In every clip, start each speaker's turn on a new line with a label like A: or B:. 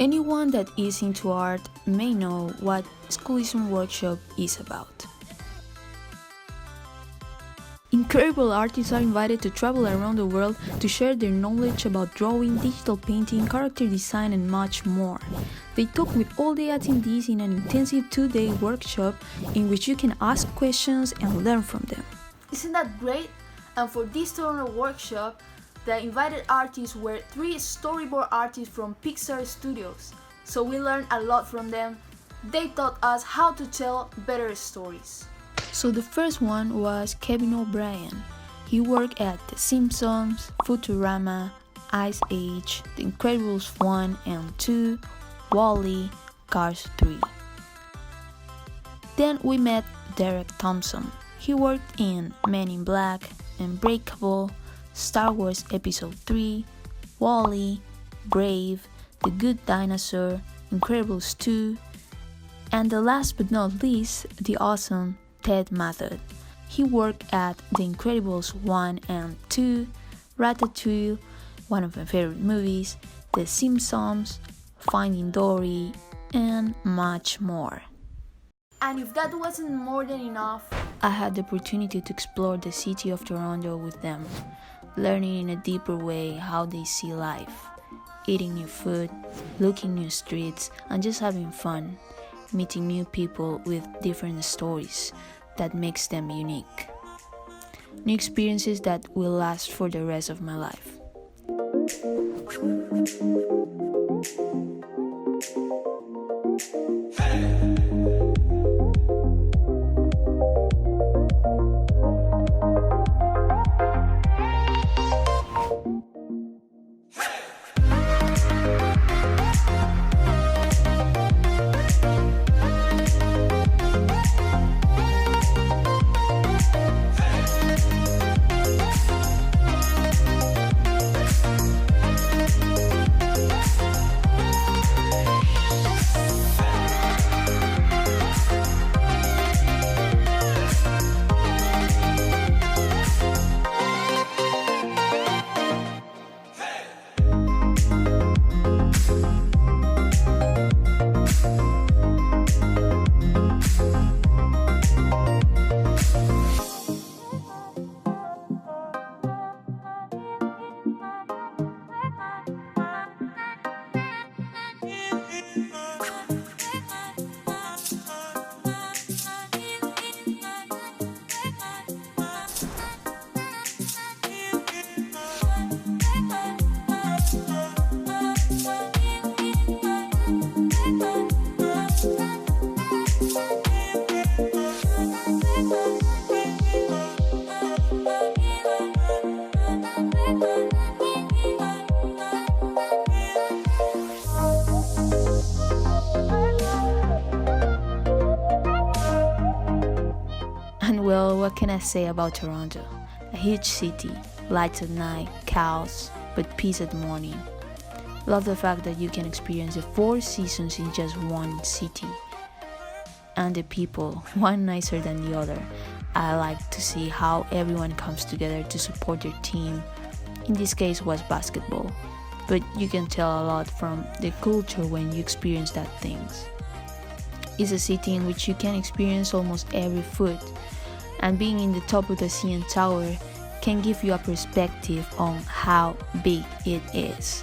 A: Anyone that is into art may know what Schoolism workshop is about. Incredible artists are invited to travel around the world to share their knowledge about drawing, digital painting, character design, and much more. They talk with all the attendees in an intensive 2-day workshop in which you can ask questions and learn from them.
B: Isn't that great? And for this Toronto workshop, the invited artists were 3 storyboard artists from Pixar studios. So we learned a lot from them. They taught us how to tell better stories.
A: So the first one was Kevin O'Brien. He worked at The Simpsons, Futurama, Ice Age, The Incredibles 1 and 2, WALL-E, Cars 3. Then we met Derek Thompson. He worked in Men in Black, Unbreakable, Star Wars Episode 3, WALL-E, Brave, The Good Dinosaur, Incredibles 2, and the last but not least, the awesome Ted Method. He worked at The Incredibles 1 and 2, Ratatouille, one of my favorite movies, The Simpsons, Finding Dory, and much more.
B: And if that wasn't more than enough,
A: I had the opportunity to explore the city of Toronto with them, learning in a deeper way how they see life, eating new food, looking new streets, and just having fun, meeting new people with different stories that makes them unique. New experiences that will last for the rest of my life. And well, what can I say about Toronto? A huge city, lights at night, chaos, but peace at morning. Love the fact that you can experience the 4 seasons in just one city. And the people, one nicer than the other. I like to see how everyone comes together to support their team. In this case was basketball. But you can tell a lot from the culture when you experience that things. It's a city in which you can experience almost every food. And being in the top of the CN Tower can give you a perspective on how big it is.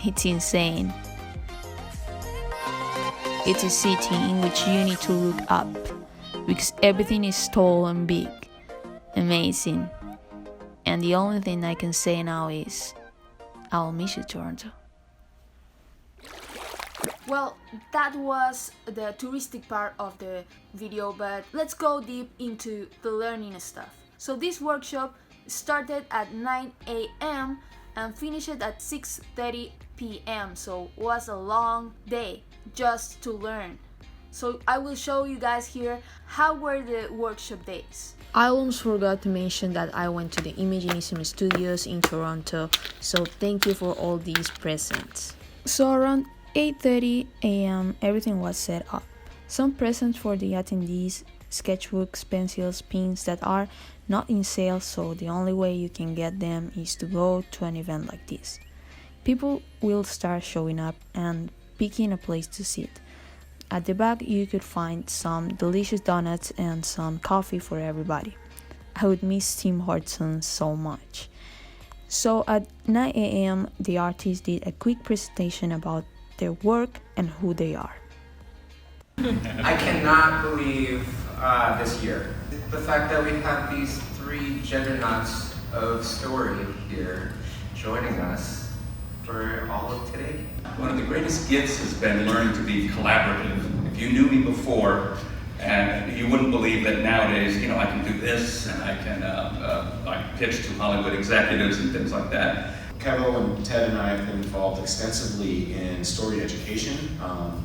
A: It's insane. It's a city in which you need to look up because everything is tall and big. Amazing. And the only thing I can say now is I'll miss you, Toronto.
B: well, that was the touristic part of the video, but let's go deep into the learning stuff. So this workshop started at 9 a.m. and finished at 6:30 p.m. So it was a long day just to learn. So I will show you guys here how were the workshop days.
A: I almost forgot to mention that I went to the Imaginism Studios in Toronto, so thank you for all these presents. So around 8:30 a.m. everything was set up. Some presents for the attendees, sketchbooks, pencils, pins that are not in sale, so the only way you can get them is to go to an event like this. People will start showing up and picking a place to sit. At the back, you could find some delicious donuts and some coffee for everybody. I would miss Tim Hortons so much. So at 9 a.m., the artists did a quick presentation about their work and who they are.
C: I cannot believe this year. The fact that we have these three juggernauts of story here joining us for all of today.
D: One of the greatest gifts has been learning to be collaborative. If you knew me before, and you wouldn't believe that nowadays, I can do this, and I can pitch to Hollywood executives and things like that.
E: Kevo and Ted and I have been involved extensively in story education.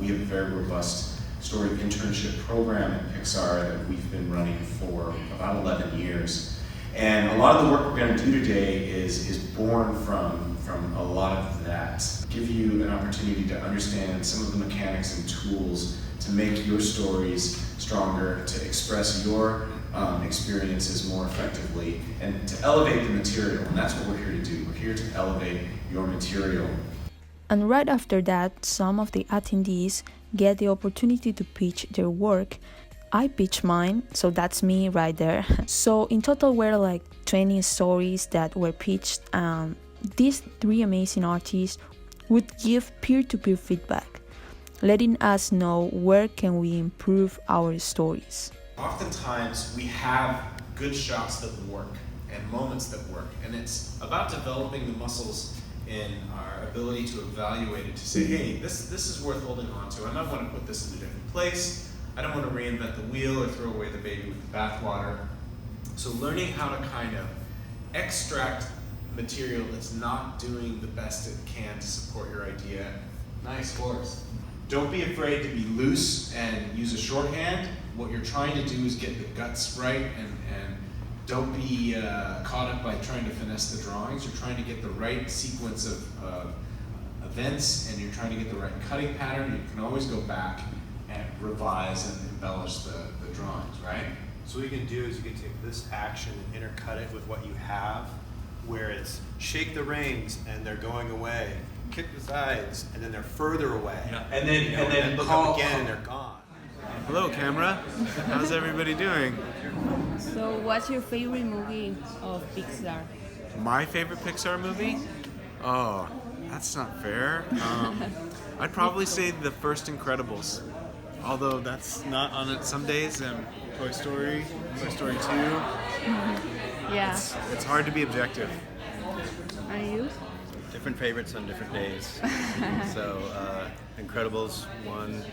E: We have a very robust story internship program at Pixar that we've been running for about 11 years. And a lot of the work we're going to do today is born from a lot of that. Give you an opportunity to understand some of the mechanics and tools to make your stories stronger, to express your experiences more effectively, and to elevate the material. And that's what we're here to do. We're here to elevate your material.
A: And right after that, some of the attendees get the opportunity to pitch their work. I pitched mine, so that's me right there. So in total, we're like 20 stories that were pitched. These three amazing artists would give peer-to-peer feedback, letting us know where can we improve our stories.
F: Oftentimes we have good shots that work and moments that work, and it's about developing the muscles in our ability to evaluate it, to say, hey, this is worth holding on to. I might want to put this in a different place. I don't want to reinvent the wheel or throw away the baby with the bathwater. So learning how to kind of extract material that's not doing the best it can to support your idea. Nice horse. Don't be afraid to be loose and use a shorthand. What you're trying to do is get the guts right, and don't be caught up by trying to finesse the drawings. You're trying to get the right sequence of events, and you're trying to get the right cutting pattern. You can always go back and revise and embellish the drawings, right?
G: So what you can do is you can take this action and intercut it with what you have, where it's shake the reins and they're going away, kick the sides and then they're further away,
F: And then
G: look
F: call
G: up again and they're gone. Hello, camera. How's everybody doing?
H: So what's your favorite movie of Pixar?
G: My favorite Pixar movie? Oh, that's not fair. I'd probably say the first Incredibles. Although that's not on it some days. Toy Story 2.
H: Yeah.
G: It's hard to be objective.
H: Are you?
I: Different favorites on different days. So Incredibles 1,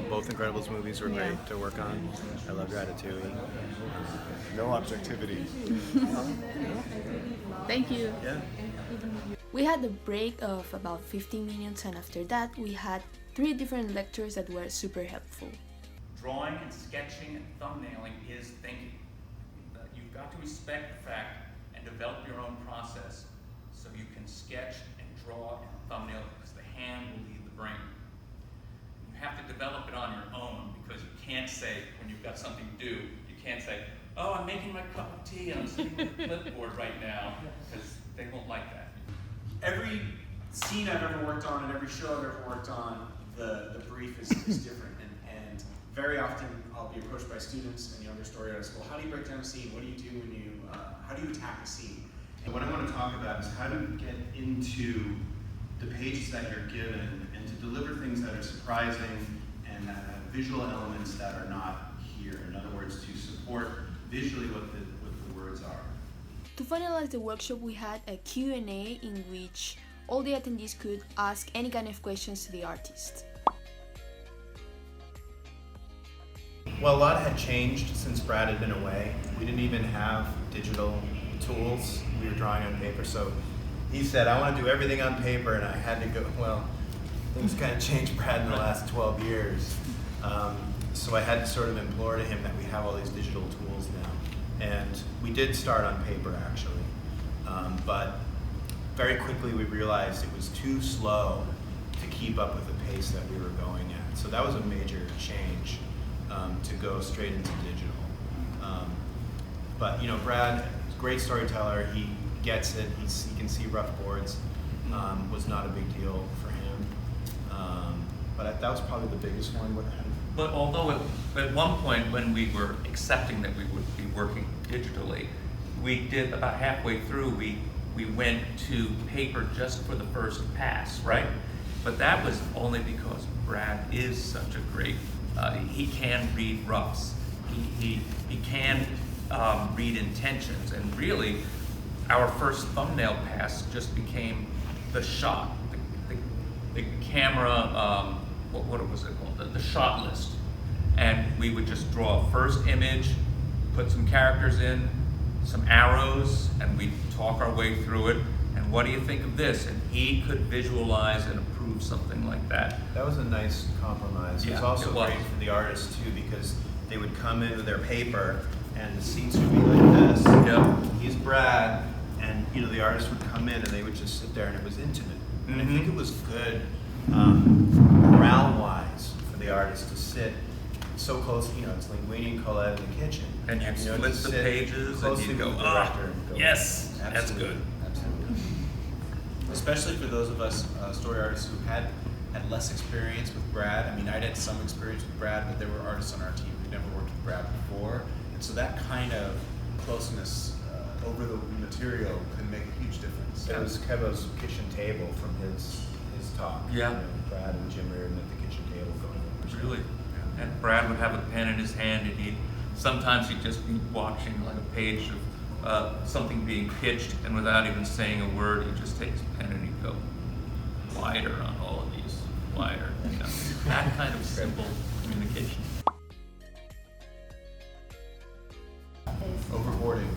I: both Incredibles movies were great to work on. I love Ratatouille.
G: No objectivity.
H: Thank you.
I: Yeah.
B: We had a break of about 15 minutes, and after that we had 3 different lectures that were super helpful.
D: Drawing and sketching and thumbnailing is thinking. You've got to respect the fact and develop your own process so you can sketch and draw and thumbnail, because the hand will lead the brain. You have to develop it on your own, because you can't say, when you've got something to do, you can't say, oh, I'm making my cup of tea and I'm sitting with a clipboard right now, because they won't like that.
F: Every scene I've ever worked on and every show I've ever worked on, the brief is different. And very often I'll be approached by students and younger story artists. Well, how do you break down a scene? What do you do when how do you attack a scene?
J: And what I want to talk about is how to get into the pages that you're given and to deliver things that are surprising and that have visual elements that are not here. In other words, to support visually what the words are.
B: To finalize the workshop, we had a Q&A in which all the attendees could ask any kind of questions to the artist.
G: Well, a lot had changed since Brad had been away. We didn't even have digital tools. We were drawing on paper, so he said, I want to do everything on paper, and I had to go, well, things kind of changed, Brad, in the last 12 years. So I had to sort of implore to him that we have all these digital tools now. And we did start on paper, actually. But very quickly we realized it was too slow to keep up with the pace that we were going at. So that was a major change, to go straight into digital. But Brad, great storyteller, he gets it, he can see rough boards, was not a big deal for him. But that was probably the biggest one.
D: But although at one point when we were accepting that we would be working digitally, we did about halfway through, we went to paper just for the first pass, right? But that was only because Brad is such a great, he can read roughs. He can read intentions, and really our first thumbnail pass just became the shot, the camera, what was it called? The shot list. And we would just draw a first image, put some characters in, some arrows, and we'd talk our way through it. And what do you think of this? And he could visualize and approve something like that.
G: That was a nice compromise. It was also great for the artists too, because they would come in with their paper and the seats would be like this.
D: Yeah.
G: He's Brad, and the artist would come in and they would just sit there, and it was intimate. And I think it was good morale-wise for the artist to sit so close. It's like waiting Colette in the kitchen.
D: And you'd split the pages and you'd go, yes, that's good.
F: Absolutely. Especially for those of us story artists who had less experience with Brad. I mean, I'd had some experience with Brad, but there were artists on our team who'd never worked with Brad before. And so that kind of closeness over the material can make a huge difference.
G: It was Kevo's kitchen table from his talk.
D: Yeah.
G: Brad and Jim Reardon at the kitchen table going over.
D: Really. And Brad would have a pen in his hand, and sometimes he'd just be watching like a page of something being pitched, and without even saying a word, he'd just take his pen and he'd go wider on all of these, wider. That kind of simple communication.
F: Overboarding.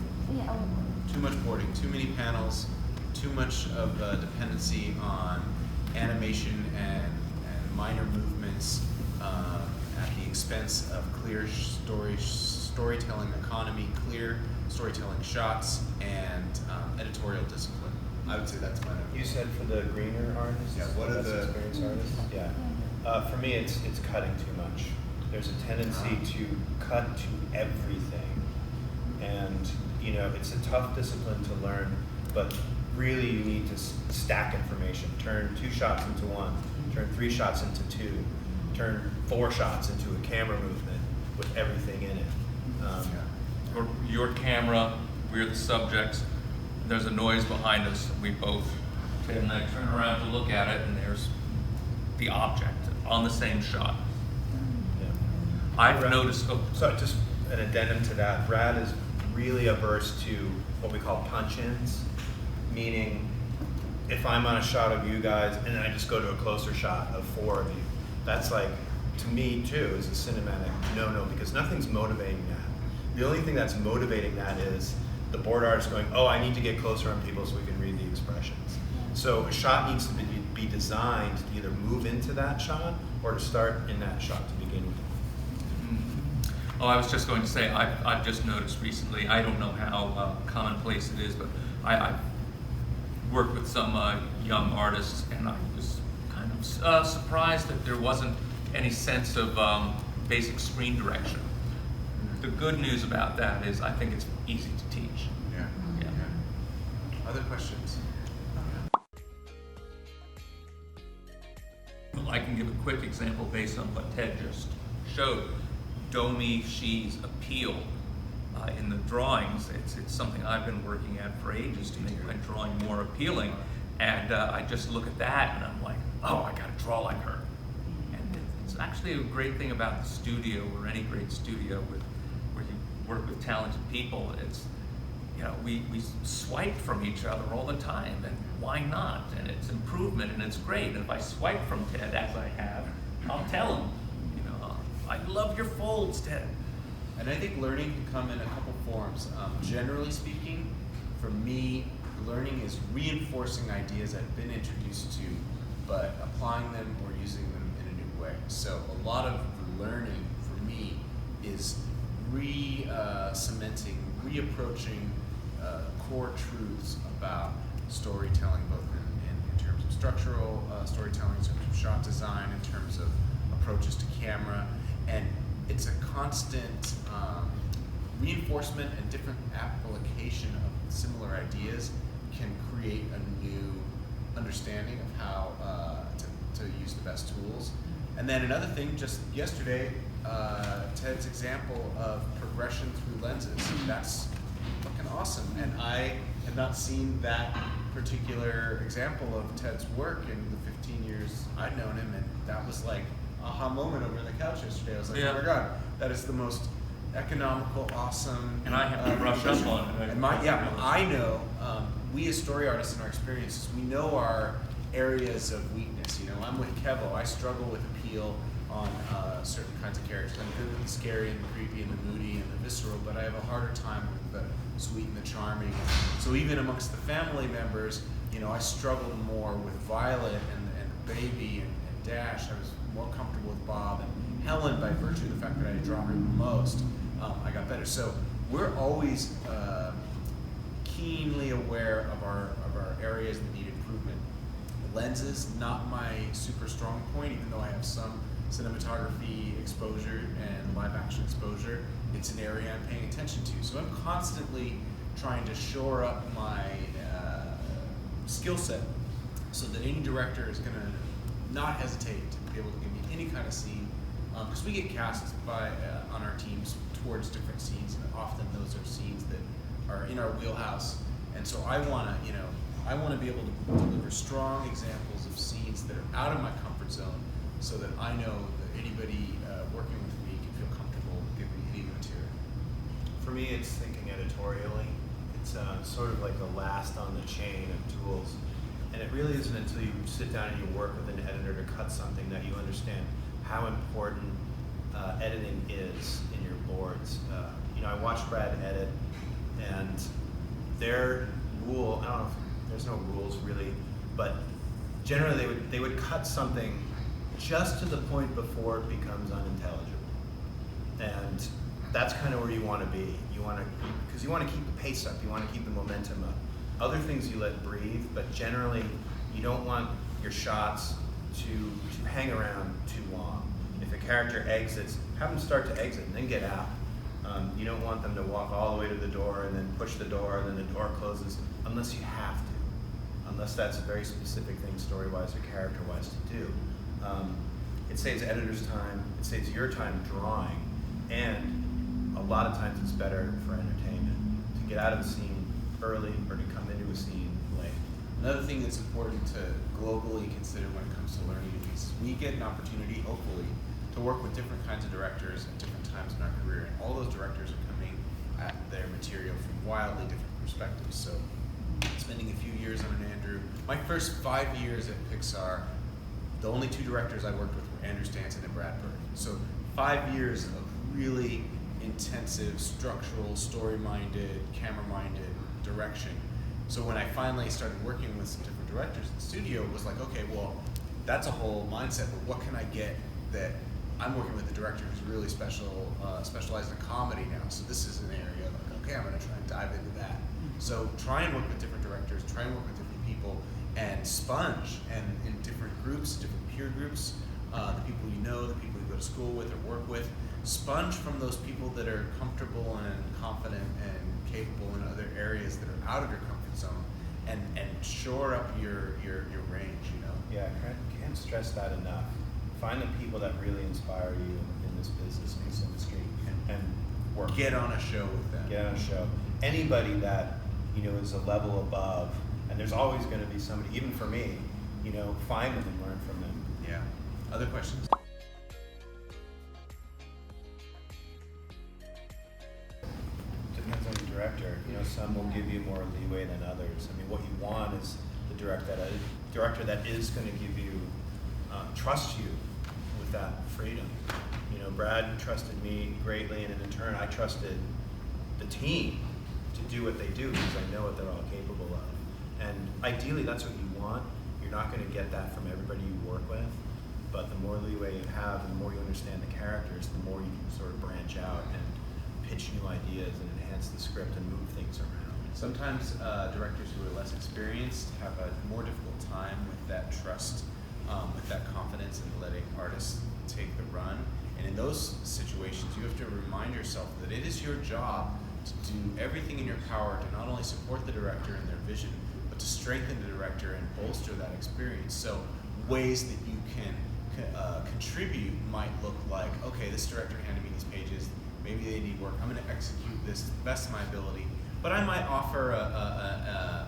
F: Too much boarding, too many panels, too much of dependency on animation and minor movements at the expense of clear storytelling economy, clear storytelling shots, and editorial discipline. I would say that's my number.
G: You said for the greener artists?
F: Yeah, what are the
G: experienced artists? Yeah. For me, it's cutting too much. There's a tendency to cut to everything. And, it's a tough discipline to learn, but really you need to stack information. Turn 2 shots into 1, turn 3 shots into 2, turn 4 shots into a camera movement with everything in it.
D: Or your camera, we're the subjects, there's a noise behind us, we both, Ted and I, turn around to look at it, and there's the object on the same shot.
G: Yeah.
D: I've noticed...
G: So just an addendum to that, Brad is really averse to what we call punch-ins, meaning if I'm on a shot of you guys and then I just go to a closer shot of 4 of you, that's like, to me too, is a cinematic no-no, because nothing's motivating that. The only thing that's motivating that is the board artist going, oh, I need to get closer on people so we can read the expressions. So a shot needs to be designed to either move into that shot or to start in that shot to begin with.
D: Oh, I was just going to say, I've just noticed recently, I don't know how commonplace it is, but I've worked with some young artists, and I was kind of surprised that there wasn't any sense of basic screen direction. The good news about that is I think it's easy to teach.
F: Yeah. Other questions?
D: Well, I can give a quick example based on what Ted just showed. Domi Shi's appeal in the drawings, it's something I've been working at for ages to make my drawing more appealing, and I just look at that and I'm like, oh, I gotta draw like her. And it's actually a great thing about the studio, or any great studio where you work with talented people. It's, we swipe from each other all the time, and why not? And it's improvement, and it's great. And if I swipe from Ted, as I have, I'll tell him, I love your folds, Ted.
F: And I think learning can come in a couple forms. Generally speaking, for me, learning is reinforcing ideas I've been introduced to, but applying them or using them in a new way. So a lot of the learning for me is cementing, reapproaching core truths about storytelling, both in terms of structural storytelling, in terms of shot design, in terms of approaches to camera. And it's a constant reinforcement and different application of similar ideas can create a new understanding of how to use the best tools. And
G: And then another thing, just yesterday, Ted's example of progression through lenses. That's fucking awesome. And I had not seen that particular example of Ted's work in the 15 years I'd known him, and that was like aha moment over the couch yesterday. I was like,
D: Yeah.
G: oh my God, that is the most economical, awesome.
D: And I have to brush up on it.
G: And I know, we as story artists in our experiences, we know our areas of weakness. You know, I'm with Kevo. I struggle with appeal on certain kinds of characters. I'm good with the scary and the creepy and the moody and the visceral, but I have a harder time with the sweet and the charming. So even amongst the family members, you know, I struggled more with Violet and Baby and Dash. I was more comfortable with Bob and Helen by virtue of the fact that I draw her the most. I got better. So we're always keenly aware of our areas that need improvement. Lenses, not my super strong point, even though I have some cinematography exposure and live action exposure. It's an area I'm paying attention to. So I'm constantly trying to shore up my skill set so that any director is gonna not hesitate to be able to give me any kind of scene. Because we get cast by on our teams towards different scenes, and often those are scenes that are in our wheelhouse. And so I wanna be able to deliver strong examples of scenes that are out of my comfort zone, so that I know that anybody working with me can feel comfortable giving me any material.
K: For me, it's thinking editorially. It's sort of like the last on the chain of tools. And it really isn't until you sit down and you work with an editor to cut something that you understand how important editing is in your boards. You know, I watched Brad edit, and their rule, I don't know if there's no rules really, but generally they would cut something just to the point before it becomes unintelligible. And that's kind of where you want to be. Because you want to keep the pace up, you want to keep the momentum up. Other things you let breathe, but generally you don't want your shots to hang around too long. If a character exits, have them start to exit and then get out. You don't want them to walk all the way to the door and then push the door and then the door closes, unless you have to. Unless that's a very specific thing story-wise or character-wise to do. It saves editors time, it saves your time drawing, and a lot of times it's better for entertainment to get out of a scene early or to come into a scene late.
G: Another thing that's important to globally consider when it comes to learning is we get an opportunity, hopefully, to work with different kinds of directors at different times in our career, and all those directors are coming at their material from wildly different perspectives. So, spending a few years under Andrew, my first 5 years at Pixar, the only two directors I worked with were Andrew Stanton and Brad Bird. So 5 years of really intensive, structural, story-minded, camera-minded direction. So when I finally started working with some different directors in the studio, it was like, okay, well, that's a whole mindset, but what can I get that I'm working with a director who's really specialized in comedy now, so this is an area like, okay, I'm gonna try and dive into that. So try and work with different directors, try and work with different people, and sponge, and in different groups, different peer groups, the people you know, the people you go to school with or work with, sponge from those people that are comfortable and confident and capable in other areas that are out of your comfort zone, and shore up your range, you know?
K: Yeah, I can't stress that enough. Find the people that really inspire you in this business, in this industry, and work.
G: Get on a show with them.
K: Get on a show. Anybody that, you know, is a level above, and there's always going to be somebody, even for me, you know, find them and learn from them.
G: Yeah. Other questions?
K: Depends on the director. You know, some will give you more leeway than others. I mean, what you want is the director that is going to give you, trust you with that freedom. You know, Brad trusted me greatly, and in turn, I trusted the team to do what they do because I know what they're all capable of. And ideally, that's what you want. You're not going to get that from everybody you work with, but the more leeway you have, and the more you understand the characters, the more you can sort of branch out and pitch new ideas and enhance the script and move things around.
G: Sometimes directors who are less experienced have a more difficult time with that trust, with that confidence in letting artists take the run. And in those situations, you have to remind yourself that it is your job to do everything in your power to not only support the director and their vision, but to strengthen the director and bolster that experience. So ways that you can
F: contribute might look like, okay, this director handed me these pages, maybe they need work, I'm going to execute this to the best of my ability, but I might offer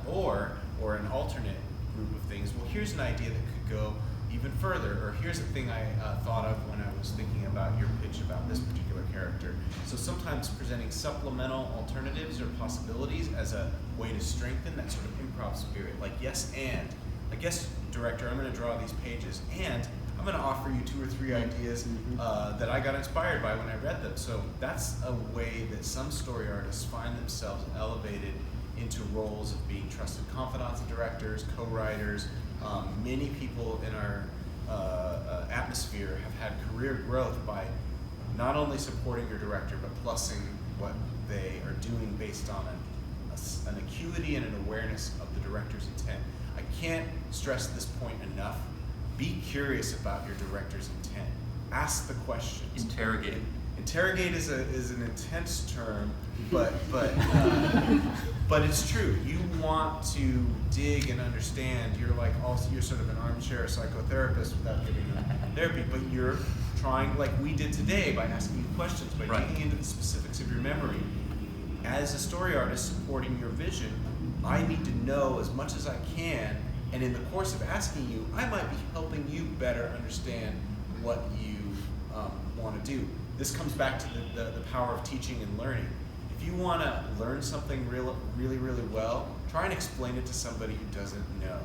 F: or an alternate group of things. Well, here's an idea that could go even further, or here's a thing I thought of when I was thinking about your pitch about this particular character. So sometimes presenting supplemental alternatives or possibilities as a way to strengthen that sort of improv spirit, like yes, and. Like, yes, director, I'm going to draw these pages, and I'm going to offer you 2 or 3 ideas that I got inspired by when I read them. So that's a way that some story artists find themselves elevated into roles of being trusted confidants of directors, co-writers. Many people in our atmosphere have had career growth by not only supporting your director, but plussing what they are doing based on an acuity and an awareness of the director's intent. I can't stress this point enough. Be curious about your director's intent. Ask the questions.
D: Interrogate.
F: Interrogate is an intense term, but it's true. You want to dig and understand. You're sort of an armchair psychotherapist without giving them therapy, but you're trying, like we did today, by asking you questions, by digging into the specifics of your memory. As a story artist supporting your vision, I need to know as much as I can, and in the course of asking you, I might be helping you better understand what you want to do. This comes back to the power of teaching and learning. If you want to learn something really well, try and explain it to somebody who doesn't know.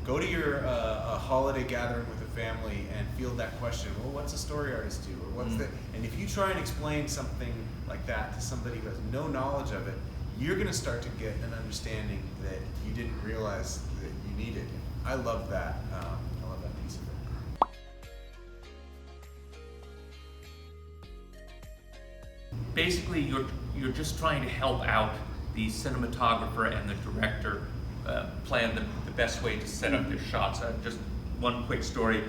F: Go to your holiday gathering with a family and field that question. Well, what's a story artist do? Or what's the? And if you try and explain something like that to somebody who has no knowledge of it, you're going to start to get an understanding that you didn't realize that you needed. I love that. I love that piece of it.
D: Basically, you're just trying to help out the cinematographer and the director plan the best way to set up their shots. Just one quick story.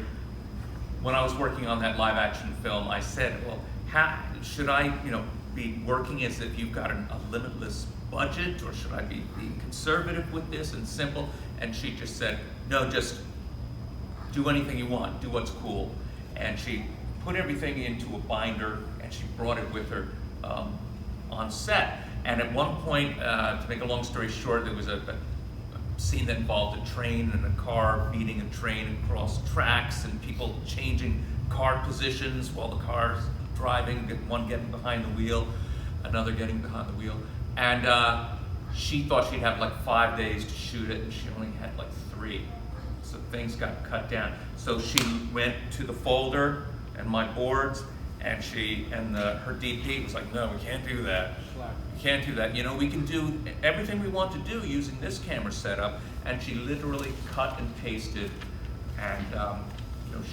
D: When I was working on that live action film, I said, well, how should I, be working as if you've got a limitless budget, or should I be being conservative with this and simple? And she just said, no, just do anything you want, do what's cool. And she put everything into a binder, and she brought it with her on set. And at one point, to make a long story short, there was a scene that involved a train and a car beating a train across tracks, and people changing car positions while the car's driving, one getting behind the wheel, another getting behind the wheel. And she thought she'd have like 5 days to shoot it, and she only had like 3. So things got cut down. So she went to the folder and my boards, and her DP was like, no, we can't do that. We can't do that. We can do everything we want to do using this camera setup. And she literally cut and pasted, and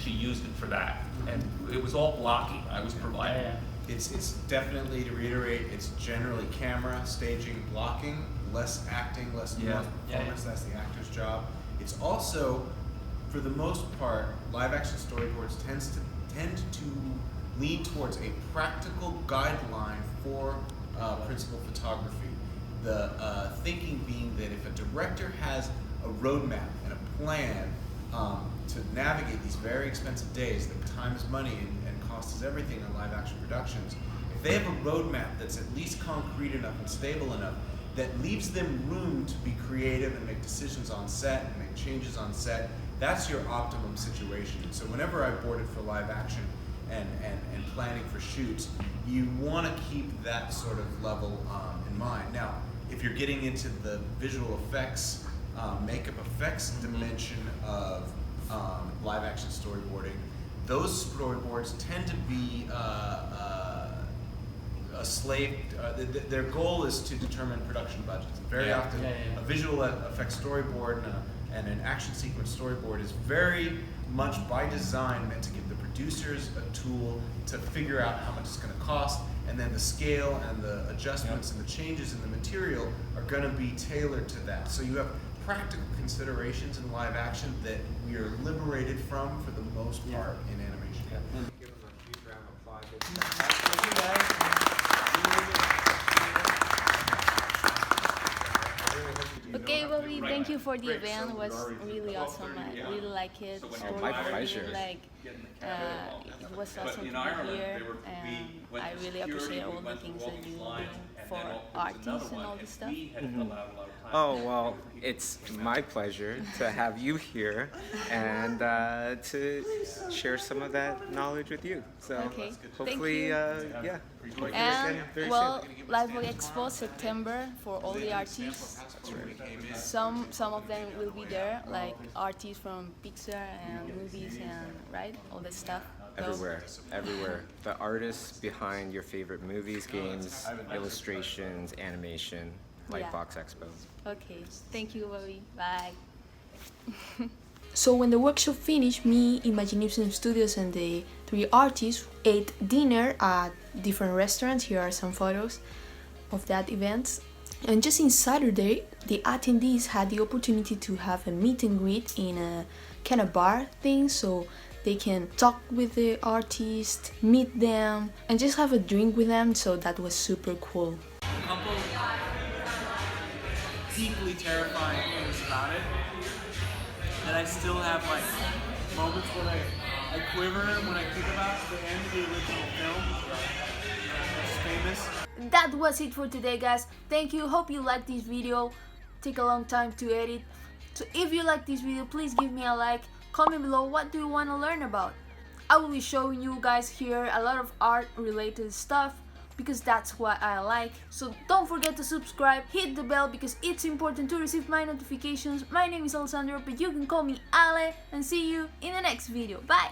D: she used it for that. And it was all blocking I was providing.
F: It's definitely, to reiterate, it's generally camera, staging, blocking, less acting, less performance. That's the actor's job. It's also, for the most part, live action storyboards tend to lean towards a practical guideline for principal photography. The thinking being that if a director has a roadmap and a plan to navigate these very expensive days, that time is money and cost is everything on live action productions, if they have a roadmap that's at least concrete enough and stable enough that leaves them room to be creative and make decisions on set and make changes on set, that's your optimum situation. So whenever I boarded for live action and planning for shoots, you want to keep that sort of level in mind. Now, if you're getting into the visual effects, makeup effects dimension of live action storyboarding, those storyboards tend to be a slave. Their goal is to determine production budgets. Very often, a visual effects storyboard and an action sequence storyboard is very much by design meant to give the producers a tool to figure out how much it's going to cost, and then the scale and the adjustments and the changes in the material are going to be tailored to that. So you have practical considerations in live action that we are liberated from for the most part in animation.
C: Give them a huge round of applause.
H: Okay, Bobby, thank you
A: you for the event. It was really awesome. I really like it.
L: Oh, my pleasure.
A: Like, it was awesome to be here, and I really appreciate all the things that you do for artists and all this stuff.
L: Oh, well, it's my pleasure to have you here and to share some of that knowledge with you. So
A: Okay,
L: hopefully,
A: thank you.
L: yeah. hopefully
A: And
L: again very
A: well,
L: soon.
A: Live Expo September for all the artists. Some of them will be there, like artists from Pixar and movies and right, all that stuff. So-
L: Everywhere. The artists behind your favorite movies, games, illustrations, animation, Lightbox Expo.
A: Okay, thank you, Bobby. Bye.
B: So when the workshop finished, me, Imagination Studios, and the 3 artists ate dinner at different restaurants. Here are some photos of that event. And just in Saturday, the attendees had the opportunity to have a meet and greet in a kind of bar thing, so they can talk with the artist, meet them, and just have a drink with them. So that was super cool.
M: A couple deeply terrifying things about it that I still have like moments when I quiver when I think about the end of the original film. It's famous.
B: That was it for today, guys. Thank you. Hope you liked this video. Take a long time to edit. So if you like this video, please give me a like. Comment below what do you want to learn about. I will be showing you guys here a lot of art related stuff because that's what I like. So don't forget to subscribe, hit the bell because it's important to receive my notifications. My name is Alessandro, but you can call me Ale, and see you in the next video. Bye!